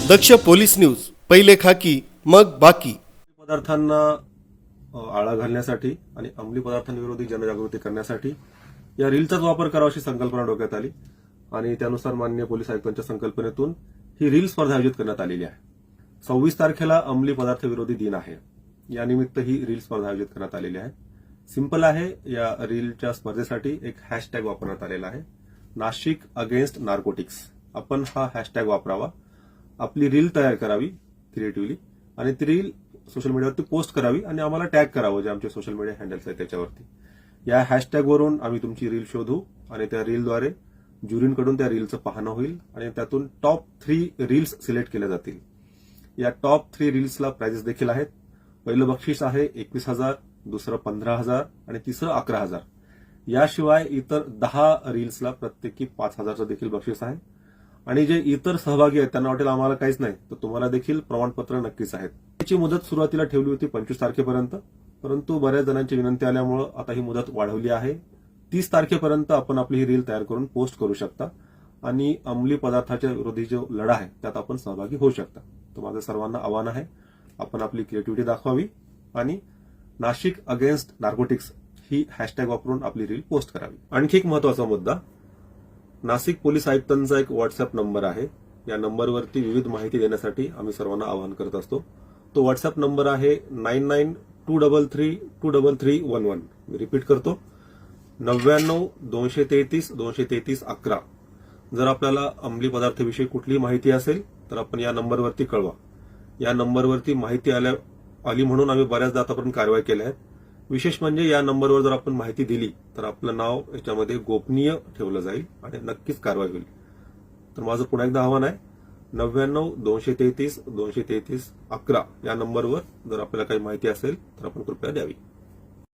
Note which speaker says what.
Speaker 1: दक्ष police news, पहिले खाकी मग बाकी.
Speaker 2: पदार्थांना आळा घालण्यासाठी आणि अंमली पदार्थांविरोधी जनजागृती करण्यासाठी या रीलचाच वापर करावा अशी संकल्पना डोक्यात आली आणि त्यानुसार माननीय पोलीस आयुक्तांच्या संकल्पनेतून ही रील स्पर्धा आयोजित करण्यात आलेली आहे. 26 तारखेला अंमली पदार्थ विरोधी दिन आहे. यानिमित्त ही रील स्पर्धा आयोजित करण्यात आलेली आहे. सिंपल आहे. या रीलच्या स्पर्धेसाठी एक हॅशटॅग वापरण्यात आलेला आहे, नाशिक अगेन्स्ट नार्कोटिक्स. आपण हा हॅशटॅग वापरावा, आपली रील तयार करावी क्रिएटिव्हली आणि ती रील सोशल मीडियावरती पोस्ट करावी आणि आम्हाला टॅग करावं, जे आमचे सोशल मीडिया हँडल्स आहेत त्याच्यावरती. या हॅशटॅगवरून आम्ही तुमची रील शोधू आणि त्या रीलद्वारे ज्युरींकडून त्या रीलचं पाहणं होईल आणि त्यातून टॉप 3 रील्स सिलेक्ट केल्या जातील. या टॉप 3 रील्सला प्राइजेस देखील आहेत. पहिलं बक्षीस आहे 21,000, दुसरं 15,000 आणि तिसरं 11,000. याशिवाय इतर 10 रील्सला प्रत्येकी 5,000चं देखील बक्षीस आहे. आणि जे इतर सहभागी आहेत त्यांना वाटेल आम्हाला काहीच नाही, तर तुम्हाला देखील प्रमाणपत्र नक्कीच आहेत. त्याची मुदत सुरुवातीला ठेवली होती 25 तारखेपर्यंत, परंतु बऱ्याच जणांची विनंती आल्यामुळे आता ही मुदत वाढवली आहे. 30 तारखेपर्यंत आपण आपली ही रील तयार करून पोस्ट करू शकता आणि अंमली पदार्थाच्या विरोधी जो लढा आहे त्यात आपण सहभागी होऊ शकता. तर माझं सर्वांना आव्हान आहे, आपण आपली क्रिएटिव्हिटी दाखवावी आणि नाशिक अगेन्स्ट नार्कोटिक्स ही हॅशटॅग वापरून आपली रील पोस्ट करावी. आणखी एक महत्वाचा मुद्दा, नाशिक पोलीस आयुक्तांचा एक व्हॉट्सअप नंबर आहे. या नंबरवरती विविध माहिती देण्यासाठी आम्ही सर्वांना आवाहन करत असतो. तो व्हॉट्सअप नंबर आहे 9923323311. मी रिपीट करतो, 99-233-233-11. जर आपल्याला अंमली पदार्थाविषयी कुठलीही माहिती असेल तर आपण या नंबरवरती कळवा. या नंबरवरती माहिती आली म्हणून आम्ही बऱ्याचदा आतापर्यंत कारवाई केल्या आहेत. विशेष म्हणजे या नंबरवर जर आपण माहिती दिली तर आपलं नाव याच्यामध्ये गोपनीय ठेवलं जाईल आणि नक्कीच कारवाई होईल. तर माझं पुन्हा एकदा आव्हान आहे, 99-233-233-11 या नंबरवर जर आपल्याला काही माहिती असेल तर आपण कृपया द्यावी.